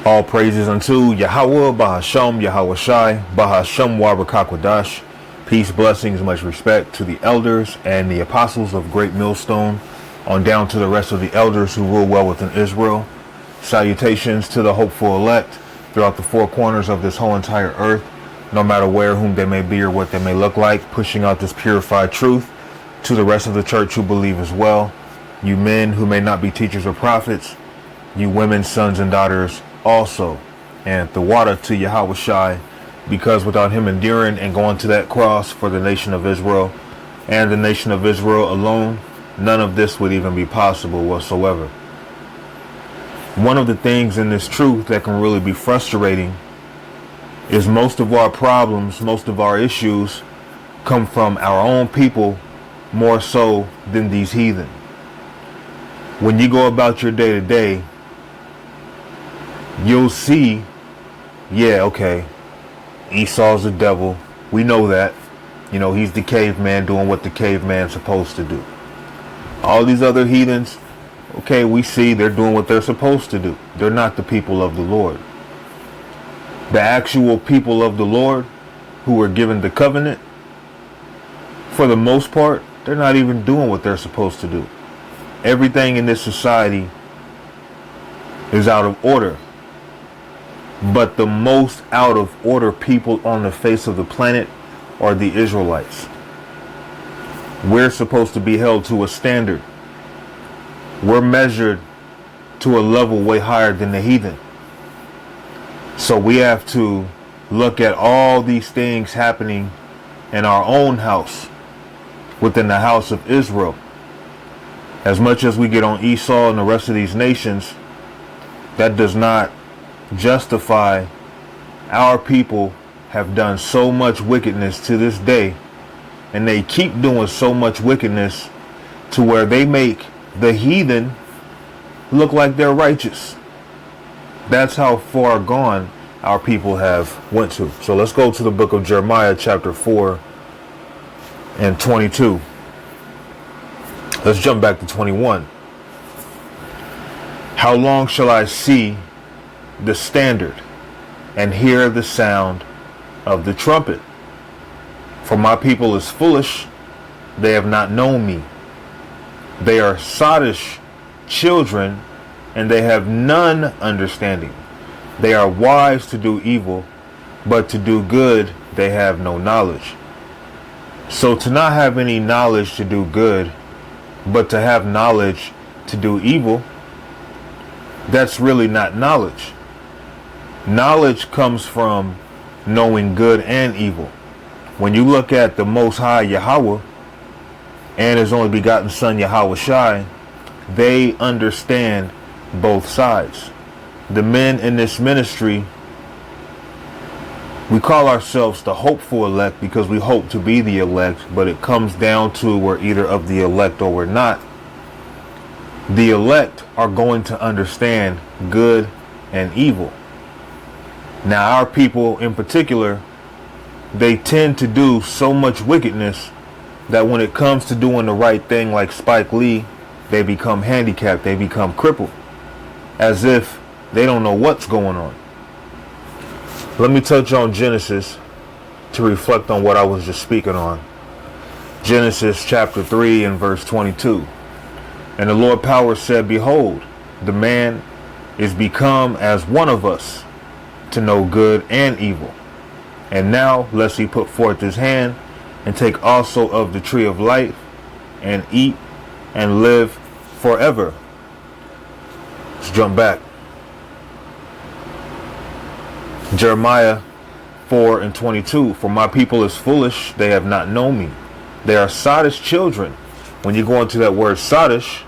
All praises unto Yahweh, Bahasham, Yahweh Shai, Bahasham Warakwadash. Peace, blessings, much respect to the elders and the apostles of Great Millstone, on down to the rest of the elders who rule well within Israel. Salutations to the hopeful elect throughout the four corners of this whole entire earth, no matter where, whom they may be, or what they may look like, pushing out this purified truth to the rest of the church who believe as well. You men who may not be teachers or prophets, you women, sons and daughters also, and the water to Yahweh Shai, because without him enduring and going to that cross for the nation of Israel and the nation of Israel alone, none of this would even be possible whatsoever. One of the things in this truth that can really be frustrating is most of our problems, most of our issues come from our own people more so than these heathen. When you go about your day to day, you'll see, yeah, okay, Esau's the devil. We know that. You know, he's the caveman doing what the caveman's supposed to do. All these other heathens, okay, we see they're doing what they're supposed to do. They're not the people of the Lord. The actual people of the Lord who were given the covenant, for the most part, they're not even doing what they're supposed to do. Everything in this society is out of order. But the most out of order people on the face of the planet are the Israelites. We're supposed to be held to a standard. We're measured to a level way higher than the heathen. So we have to look at all these things happening in our own house, within the house of Israel. As much as we get on Esau and the rest of these nations, that does not justify our people have done so much wickedness to this day, and they keep doing so much wickedness to where they make the heathen look like they're righteous. That's how far gone our people have went to. So let's go to the book of Jeremiah chapter 4 and 22. Let's jump back to 21. How long shall I see the standard and hear the sound of the trumpet? For my people is foolish, they have not known me. They are sottish children, and they have none understanding. They are wise to do evil, but to do good they have no knowledge. So to not have any knowledge to do good, but to have knowledge to do evil, that's really not knowledge. Knowledge comes from knowing good and evil. When you look at the Most High Yahweh and His only begotten Son Yahweh Shai, they understand both sides. The men in this ministry, we call ourselves the hopeful elect because we hope to be the elect, but it comes down to we're either of the elect or we're not. The elect are going to understand good and evil. Now, our people in particular, they tend to do so much wickedness that when it comes to doing the right thing, like Spike Lee, they become handicapped, they become crippled, as if they don't know what's going on. Let me touch on Genesis to reflect on what I was just speaking on. Genesis chapter 3 and verse 22. And the Lord Power said, Behold, the man is become as one of us, to know good and evil. And now lest he put forth his hand and take also of the tree of life and eat and live forever. Let's jump back. Jeremiah 4 and 22. For my people is foolish, they have not known me. They are sottish children. When you go into that word sottish,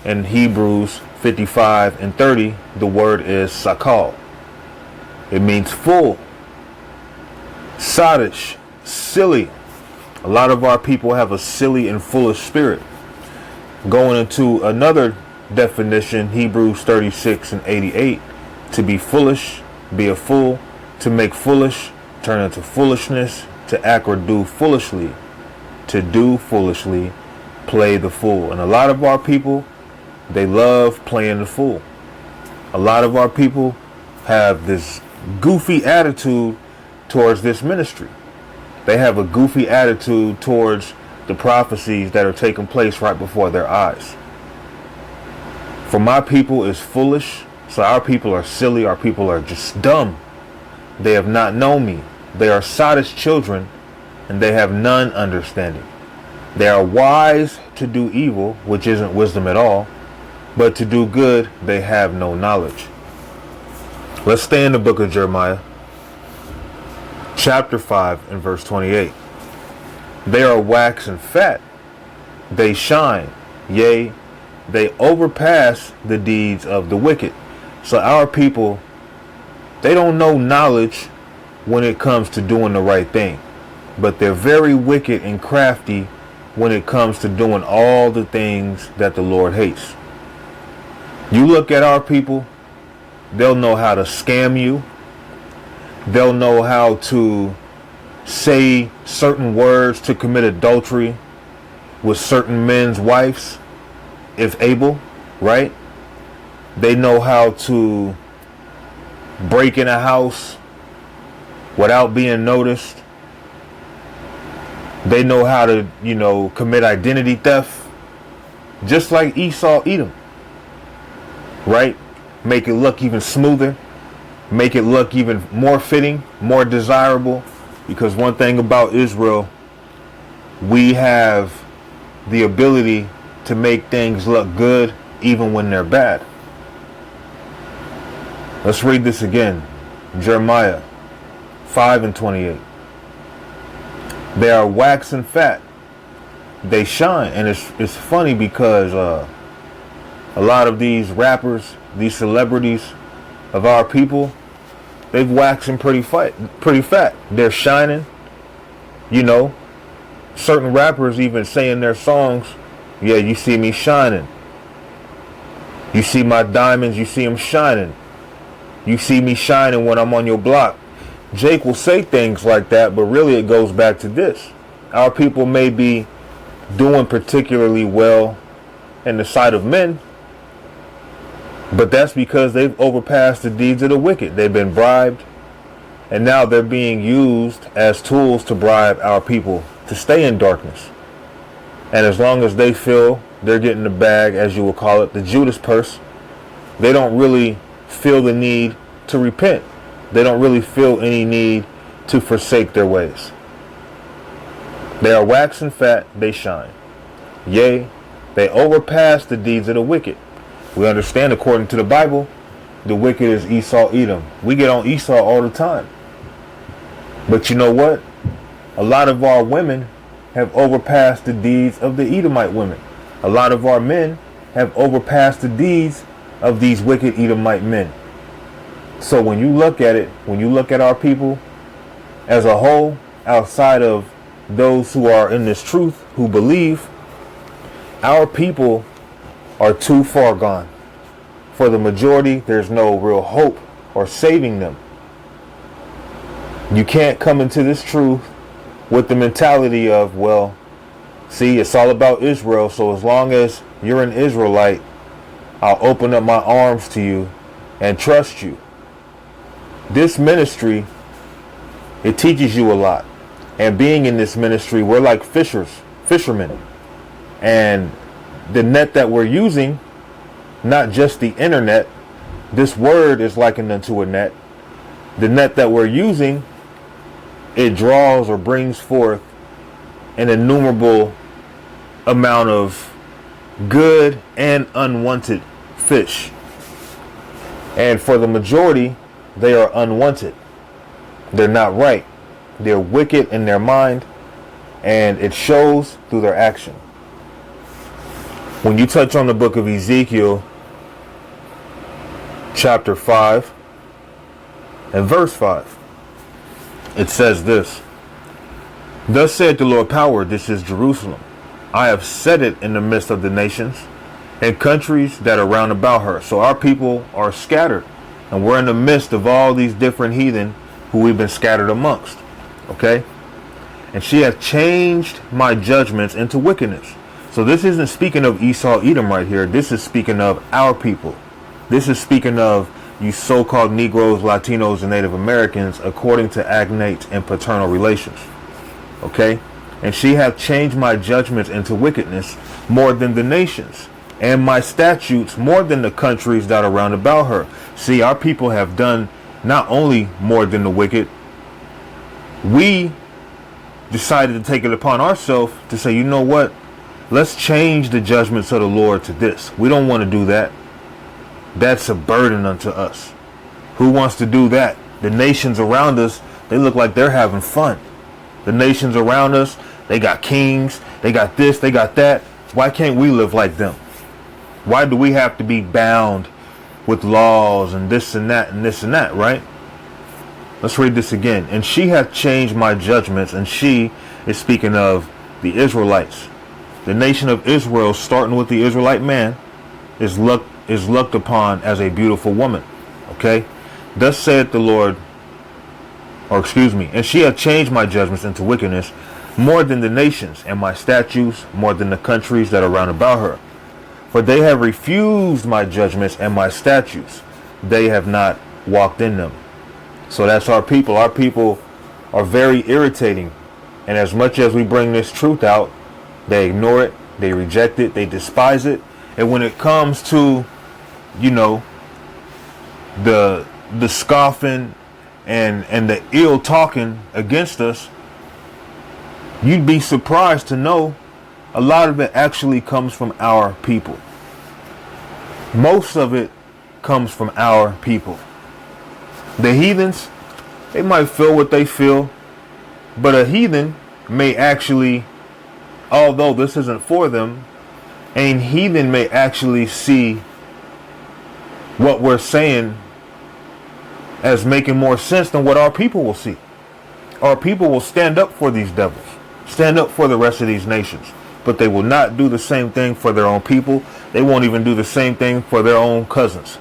in Hebrews 55 and 30, the word is sakal. It means full, sottish, silly. A lot of our people have a silly and foolish spirit. Going into another definition, Hebrews 36 and 88, to be foolish, be a fool, to make foolish, turn into foolishness, to act or do foolishly, to do foolishly, play the fool. And a lot of our people, they love playing the fool. A lot of our people, have this goofy attitude towards this ministry. They have a goofy attitude towards the prophecies that are taking place right before their eyes. For my people is foolish, so our people are silly, our people are just dumb. They have not known me. They are sottish children, and they have none understanding. They are wise to do evil, which isn't wisdom at all, but to do good they have no knowledge. Let's stay in the book of Jeremiah, chapter 5 and verse 28. They are waxen fat, they shine, yea, they overpass the deeds of the wicked. So our people, they don't know knowledge when it comes to doing the right thing, but they're very wicked and crafty when it comes to doing all the things that the Lord hates. You look at our people, they'll know how to scam you. They'll know how to say certain words to commit adultery with certain men's wives, if able, right? They know how to break in a house without being noticed. They know how to, commit identity theft, just like Esau, Edom, right? Make it look even smoother, make it look even more fitting, more desirable. Because one thing about Israel, we have the ability to make things look good even when they're bad. Let's read this again. Jeremiah 5 and 28. They are waxen fat, they shine. And it's funny because a lot of these rappers, these celebrities of our people, they've waxing pretty fat. They're shining. Certain rappers even say in their songs, yeah, you see me shining. You see my diamonds, you see them shining. You see me shining when I'm on your block. Jake will say things like that, but really it goes back to this. Our people may be doing particularly well in the sight of men, but that's because they've overpassed the deeds of the wicked. They've been bribed, and now they're being used as tools to bribe our people to stay in darkness. And as long as they feel they're getting the bag, as you will call it, the Judas purse, they don't really feel the need to repent. They don't really feel any need to forsake their ways. They are waxen fat, they shine. Yea, they overpass the deeds of the wicked. We understand, according to the Bible, the wicked is Esau, Edom. We get on Esau all the time. But you know what? A lot of our women have overpassed the deeds of the Edomite women. A lot of our men have overpassed the deeds of these wicked Edomite men. So when you look at it, when you look at our people as a whole, outside of those who are in this truth, who believe, our people are too far gone. For the majority, there's no real hope or saving them. You can't come into this truth with the mentality of, well, see, it's all about Israel, so as long as you're an Israelite, I'll open up my arms to you and trust you. This ministry, it teaches you a lot. And being in this ministry, we're like fishermen. And the net that we're using, not just the internet, this word is likened unto a net. The net that we're using, it draws or brings forth an innumerable amount of good and unwanted fish. And for the majority, they are unwanted. They're not right. They're wicked in their mind, and it shows through their action. When you touch on the book of Ezekiel, chapter 5 and verse 5, it says this: Thus saith the Lord power, this is Jerusalem. I have set it in the midst of the nations and countries that are round about her. So our people are scattered, and we're in the midst of all these different heathen who we've been scattered amongst. Okay? And she hath changed my judgments into wickedness. So this isn't speaking of Esau, Edom right here. This is speaking of our people. This is speaking of you so-called Negroes, Latinos, and Native Americans according to agnate and paternal relations. Okay? And she hath changed my judgments into wickedness more than the nations, and my statutes more than the countries that are round about her. See, our people have done not only more than the wicked, we decided to take it upon ourselves to say, you know what? Let's change the judgments of the Lord to this. We don't want to do that. That's a burden unto us. Who wants to do that? The nations around us, they look like they're having fun. The nations around us, they got kings, they got this, they got that. Why can't we live like them? Why do we have to be bound with laws and this and that and this and that, right? Let's read this again. And she hath changed my judgments, and she is speaking of the Israelites. The nation of Israel, starting with the Israelite man, is looked upon as a beautiful woman. Okay? Thus saith the Lord, and she hath changed my judgments into wickedness more than the nations, and my statutes more than the countries that are round about her. For they have refused my judgments and my statutes. They have not walked in them. So that's our people. Our people are very irritating. And as much as we bring this truth out, they ignore it, they reject it, they despise it. And when it comes to, you know, the scoffing and the ill talking against us, you'd be surprised to know a lot of it actually comes from our people. Most of it comes from our people. The heathens, they might feel what they feel, but a heathen may actually, although this isn't for them, a heathen may actually see what we're saying as making more sense than what our people will see. Our people will stand up for these devils, stand up for the rest of these nations, but they will not do the same thing for their own people. They won't even do the same thing for their own cousins,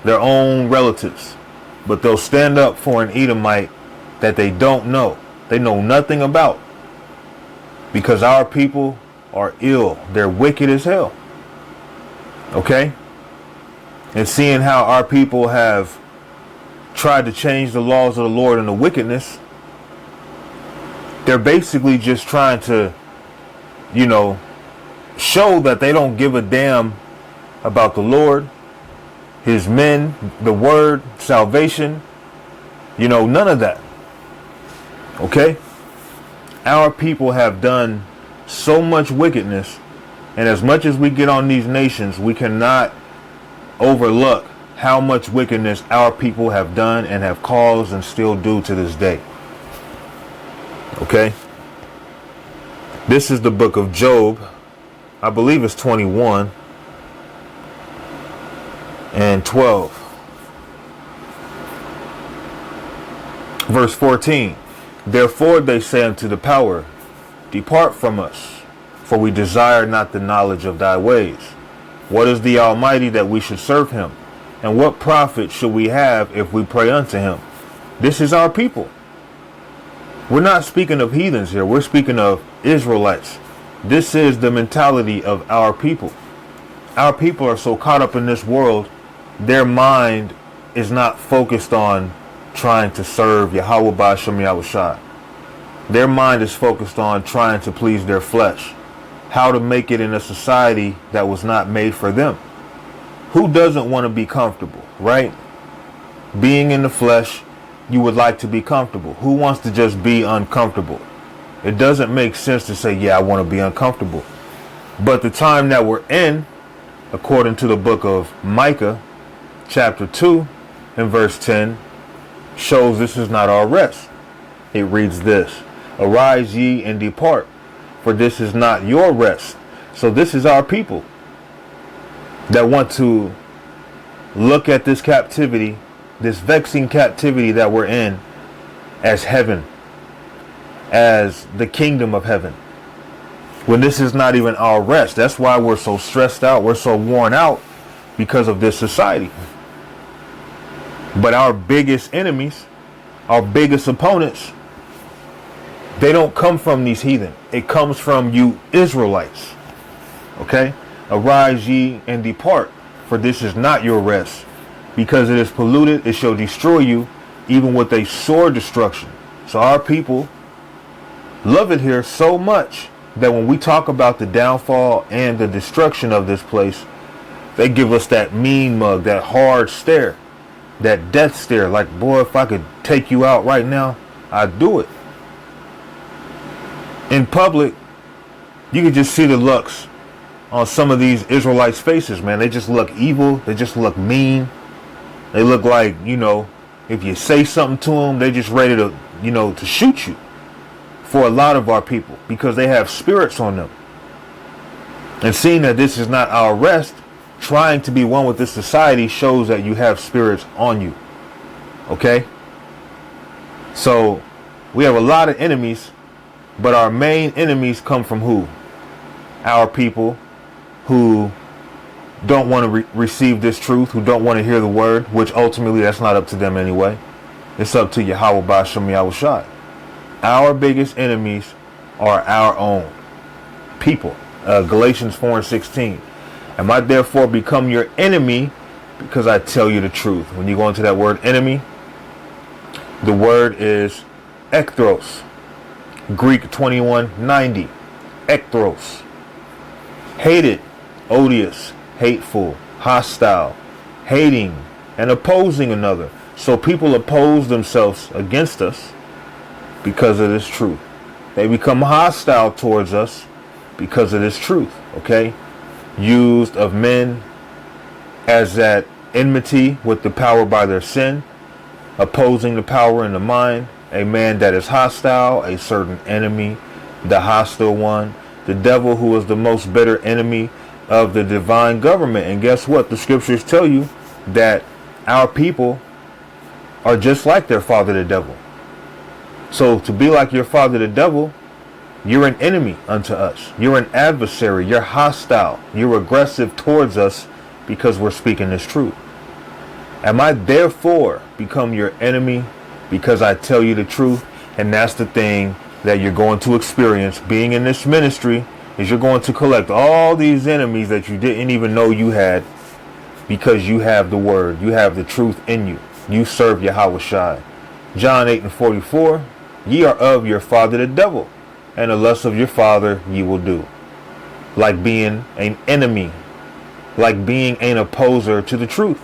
their own relatives. But they'll stand up for an Edomite that they don't know. They know nothing about. Because our people are ill. They're wicked as hell. Okay? And seeing how our people have tried to change the laws of the Lord and the wickedness, they're basically just trying to, you know, show that they don't give a damn about the Lord, his men, the word, salvation, you know, none of that. Okay? Our people have done so much wickedness, and as much as we get on these nations, we cannot overlook how much wickedness our people have done and have caused and still do to this day. Okay? This is the book of Job. I believe it's 21 and 12. Verse 14. Therefore they say unto the power, depart from us, for we desire not the knowledge of thy ways. What is the Almighty that we should serve him? And what profit should we have if we pray unto him? This is our people. We're not speaking of heathens here. We're speaking of Israelites. This is the mentality of our people. Our people are so caught up in this world, their mind is not focused on trying to serve Yahweh Ba'ashem Yahushua. Their mind is focused on trying to please their flesh. How to make it in a society that was not made for them. Who doesn't want to be comfortable, right? Being in the flesh, you would like to be comfortable. Who wants to just be uncomfortable? It doesn't make sense to say, yeah, I want to be uncomfortable. But the time that we're in, according to the book of Micah, chapter 2 and verse 10, shows this is not our rest. It reads this: arise ye and depart, for this is not your rest. So this is our people that want to look at this captivity, this vexing captivity that we're in, as heaven, as the kingdom of heaven, when this is not even our rest. That's why we're so stressed out, we're so worn out, because of this society. But our biggest enemies, our biggest opponents, they don't come from these heathen. It comes from you Israelites. Okay? Arise ye and depart, for this is not your rest. Because it is polluted, it shall destroy you, even with a sore destruction. So our people love it here so much that when we talk about the downfall and the destruction of this place, they give us that mean mug, that hard stare, that death stare. Like, boy, if I could take you out right now, I'd do it. In public, you can just see the looks on some of these Israelites' faces, man. They just look evil. They just look mean. They look like, if you say something to them, they're just ready to, to shoot you. For a lot of our people, because they have spirits on them. And seeing that this is not our rest, trying to be one with this society shows that you have spirits on you. Okay? So we have a lot of enemies, but our main enemies come from who? Our people who don't want to receive this truth, who don't want to hear the word, which ultimately that's not up to them anyway. It's up to Yahweh Ba'ashem Yahushai. Our biggest enemies are our own people. Galatians 4:16. Am I therefore become your enemy because I tell you the truth? When you go into that word enemy, the word is ekthros. Greek 2190. Ekthros. Hated, odious, hateful, hostile, hating, and opposing another. So people oppose themselves against us because of this truth. They become hostile towards us because of this truth, okay? Used of men as that enmity with the power by their sin, opposing the power in the mind, a man that is hostile, a certain enemy, the hostile one, the devil, who is the most bitter enemy of the divine government. And guess what? The scriptures tell you that our people are just like their father, the devil. So to be like your father, the devil, you're an enemy unto us. You're an adversary. You're hostile. You're aggressive towards us because we're speaking this truth. Am I therefore become your enemy because I tell you the truth? And that's the thing that you're going to experience being in this ministry, is you're going to collect all these enemies that you didn't even know you had, because you have the word. You have the truth in you. You serve Yahweh Shai. John 8:44. Ye are of your father the devil, and the lust of your father ye will do. Like being an enemy, like being an opposer to the truth.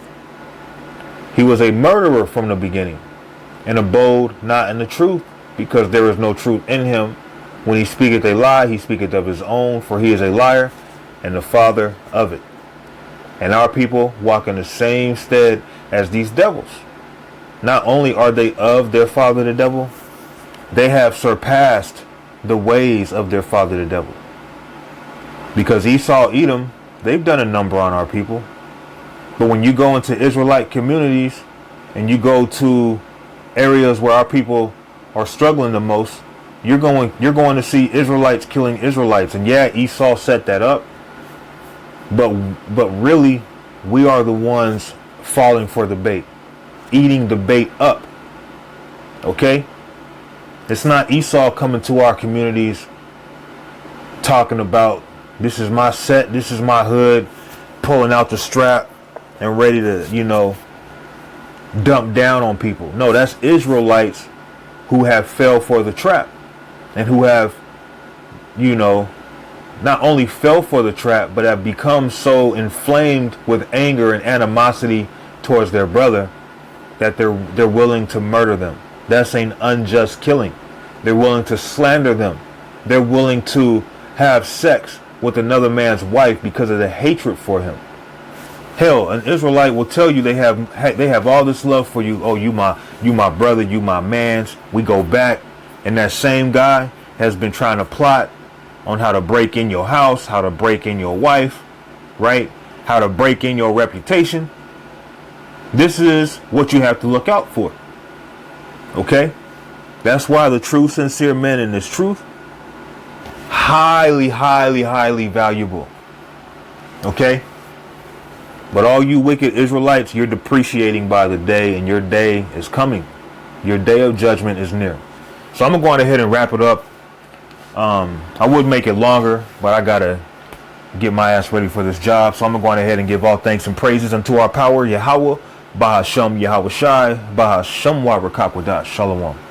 He was a murderer from the beginning, and abode not in the truth, because there is no truth in him. When he speaketh a lie, he speaketh of his own, for he is a liar and the father of it. And our people walk in the same stead as these devils. Not only are they of their father the devil, they have surpassed the ways of their father the devil. Because Esau, Edom, they've done a number on our people. But when you go into Israelite communities and you go to areas where our people are struggling the most, you're going to see Israelites killing Israelites. And yeah, Esau set that up. But really, we are the ones falling for the bait, eating the bait up. Okay? It's not Esau coming to our communities talking about, this is my set, this is my hood, pulling out the strap and ready to, dump down on people. No, that's Israelites who have fell for the trap and who have, not only fell for the trap, but have become so inflamed with anger and animosity towards their brother that they're willing to murder them. That's an unjust killing. They're willing to slander them. They're willing to have sex with another man's wife because of the hatred for him. Hell, an Israelite will tell you they have all this love for you. Oh, you my brother, you my mans. We go back, and that same guy has been trying to plot on how to break in your house, how to break in your wife, right? How to break in your reputation. This is what you have to look out for. Okay? That's why the true, sincere men in this truth, highly, highly, highly valuable. Okay? But all you wicked Israelites, you're depreciating by the day, and your day is coming. Your day of judgment is near. So I'm going to go on ahead and wrap it up. I would make it longer, but I got to get my ass ready for this job. So I'm going to go on ahead and give all thanks and praises unto our power, Yahweh, Bahasham Yahweh Shai, Bahasham Warakakwadah, Shalom.